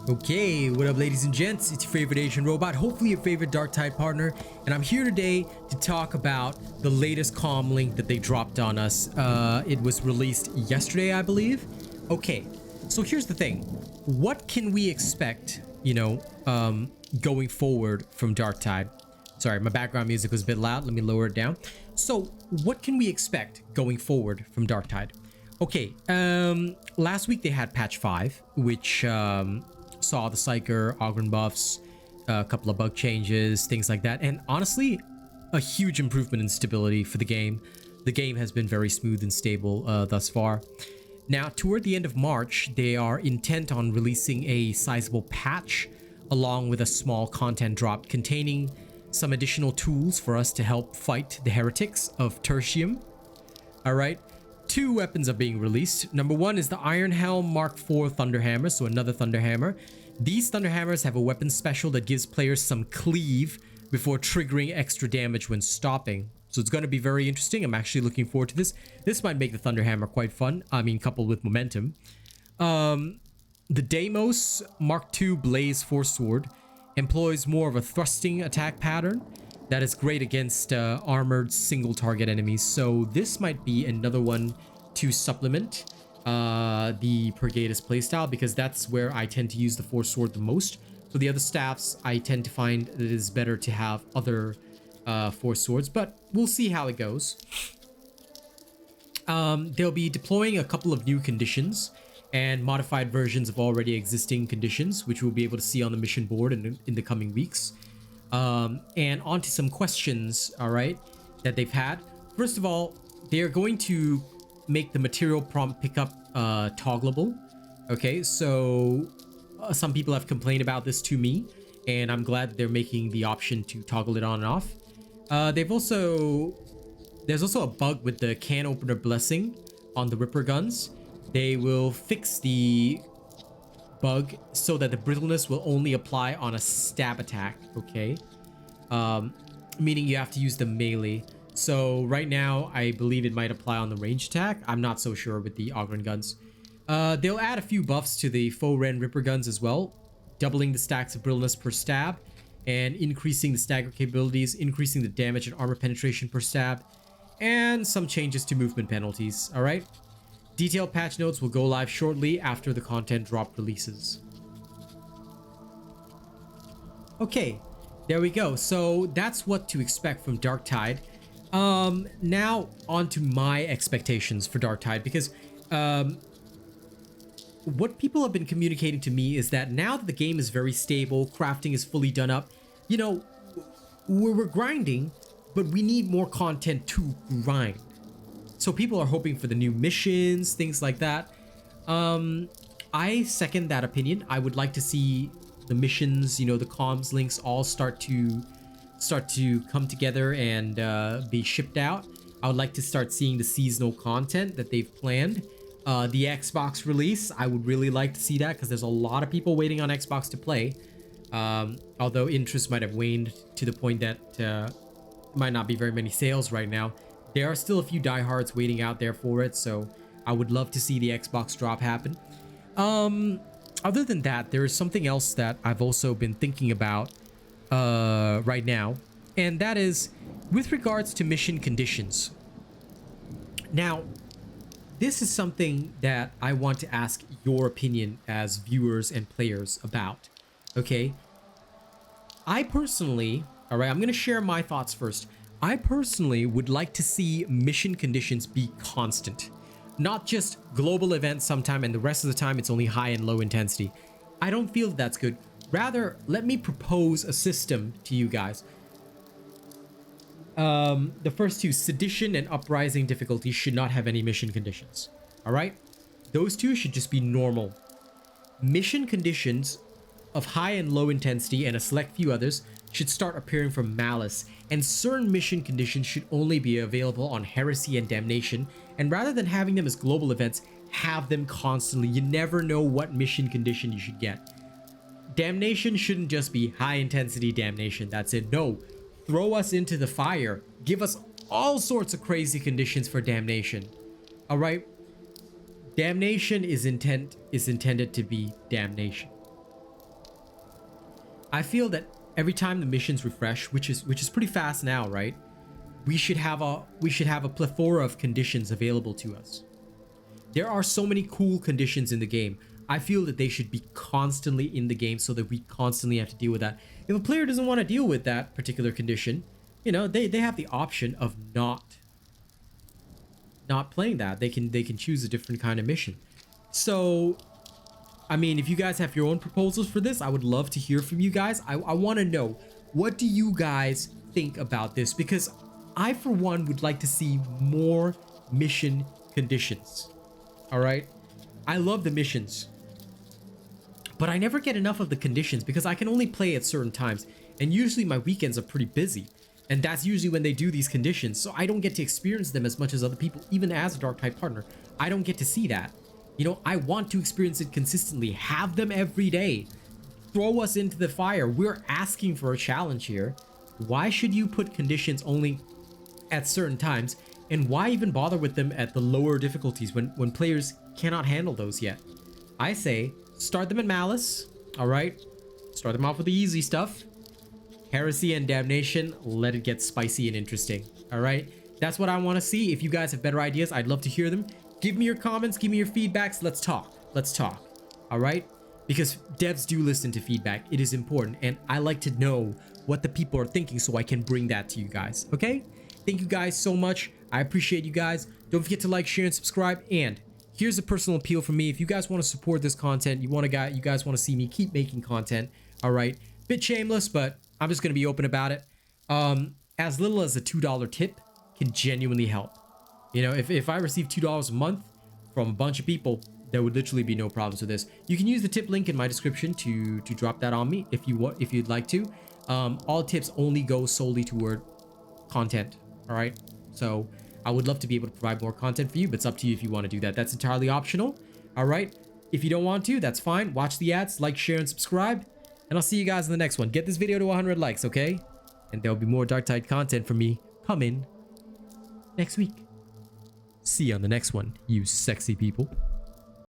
Okay, what up ladies and gents, it's your favorite Asian robot, hopefully your favorite DarkTide partner, and I'm here today to talk about the latest Comm-Link that they dropped on us. It was released yesterday, I believe. Okay, so here's the thing. What can we expect, going forward from DarkTide? Sorry, my background music was a bit loud, let me lower it down. So, what can we expect going forward from DarkTide? Okay, last week they had patch 5, which saw the Psyker, Ogren buffs, a couple of bug changes, things like that, and honestly, a huge improvement in stability for the game. The game has been very smooth and stable thus far. Now, toward the end of March, they are intent on releasing a sizable patch along with a small content drop containing some additional tools for us to help fight the heretics of Tertium. All right. 2 weapons are being released. Number 1 is the Iron Helm Mark IV Thunderhammer, so another Thunderhammer. These Thunderhammers have a weapon special that gives players some cleave before triggering extra damage when stopping. So it's going to be very interesting. I'm actually looking forward to this. This might make the Thunderhammer quite fun. I mean, coupled with momentum. The Deimos Mark II Blaze Force Sword employs more of a thrusting attack pattern that is great against armored single target enemies. So this might be another one to supplement the Purgatus playstyle, because that's where I tend to use the Force Sword the most. So the other staffs, I tend to find that it is better to have other Force Swords, but we'll see how it goes. They'll be deploying a couple of new conditions and modified versions of already existing conditions, which we'll be able to see on the mission board in the coming weeks. And onto some questions, all right, that they've had. First of all, they're going to make the material prompt pickup toggleable. Okay, so some people have complained about this to me, and I'm glad they're making the option to toggle it on and off. There's also a bug with the can opener blessing on the Ripper guns. They will fix the bug so that the brittleness will only apply on a stab attack, okay? Meaning you have to use the melee. So right now, I believe it might apply on the range attack. I'm not so sure with the Ogren guns. They'll add a few buffs to the Foe-Ren Ripper guns as well, doubling the stacks of brittleness per stab, and increasing the stagger capabilities, increasing the damage and armor penetration per stab, and some changes to movement penalties, all right? Detailed patch notes will go live shortly after the content drop releases. Okay, there we go. So that's what to expect from DarkTide. Now on to my expectations for DarkTide, because what people have been communicating to me is that now that the game is very stable, crafting is fully done up, we're grinding, but we need more content to grind. So people are hoping for the new missions, things like that. I second that opinion. I would like to see the missions, the comms links all start to come together and be shipped out. I would like to start seeing the seasonal content that they've planned. The Xbox release, I would really like to see that, because there's a lot of people waiting on Xbox to play. Although interest might have waned to the point that might not be very many sales right now. There are still a few diehards waiting out there for it, so I would love to see the Xbox drop happen. Other than that, there is something else that I've also been thinking about right now, and that is with regards to mission conditions. Now, this is something that I want to ask your opinion as viewers and players about, okay? I personally, all right, I'm going to share my thoughts first. I personally would like to see mission conditions be constant, not just global events sometime and the rest of the time it's only high and low intensity. I don't feel that that's good. Rather, let me propose a system to you guys. The first 2, sedition and uprising difficulty, should not have any mission conditions. All right, those 2 should just be normal. Mission conditions of high and low intensity and a select few others should start appearing from Malice, and certain mission conditions should only be available on Heresy and Damnation, and rather than having them as global events, have them constantly. You never know what mission condition you should get. Damnation shouldn't just be high intensity damnation, that's it. No, throw us into the fire. Give us all sorts of crazy conditions for damnation. All right, damnation is intended to be damnation. I feel that every time the missions refresh, which is pretty fast now, right? We should have a plethora of conditions available to us. There are so many cool conditions in the game. I feel that they should be constantly in the game so that we constantly have to deal with that. If a player doesn't want to deal with that particular condition, you know, they have the option of not playing that. They can choose a different kind of mission. So, I mean, if you guys have your own proposals for this, I would love to hear from you guys. I want to know, what do you guys think about this? Because I, for one, would like to see more mission conditions. All right, I love the missions, but I never get enough of the conditions because I can only play at certain times, and usually my weekends are pretty busy, and that's usually when they do these conditions, so I don't get to experience them as much as other people. Even as a DarkTide partner, I don't get to see that. You know, I want to experience it consistently. Have them every day. Throw us into the fire. We're asking for a challenge here. Why should you put conditions only at certain times? And why even bother with them at the lower difficulties when players cannot handle those yet? I say, start them at Malice, all right? Start them off with the easy stuff. Heresy and Damnation, let it get spicy and interesting, all right? That's what I want to see. If you guys have better ideas, I'd love to hear them. Give me your comments, give me your feedbacks. Let's talk, all right? Because devs do listen to feedback. It is important, and I like to know what the people are thinking so I can bring that to you guys, okay? Thank you guys so much. I appreciate you guys. Don't forget to like, share, and subscribe. And here's a personal appeal from me. If you guys want to support this content, you guys want to see me keep making content, all right? Bit shameless, but I'm just going to be open about it. As little as a $2 tip can genuinely help. You know, if I receive $2 a month from a bunch of people, there would literally be no problems with this. You can use the tip link in my description to drop that on me if you'd like to. All tips only go solely toward content, all right? So I would love to be able to provide more content for you, but it's up to you if you want to do that. That's entirely optional, all right? If you don't want to, that's fine. Watch the ads, like, share, and subscribe, and I'll see you guys in the next one. Get this video to 100 likes, okay? And there'll be more DarkTide content from me coming next week. See you on the next one, you sexy people.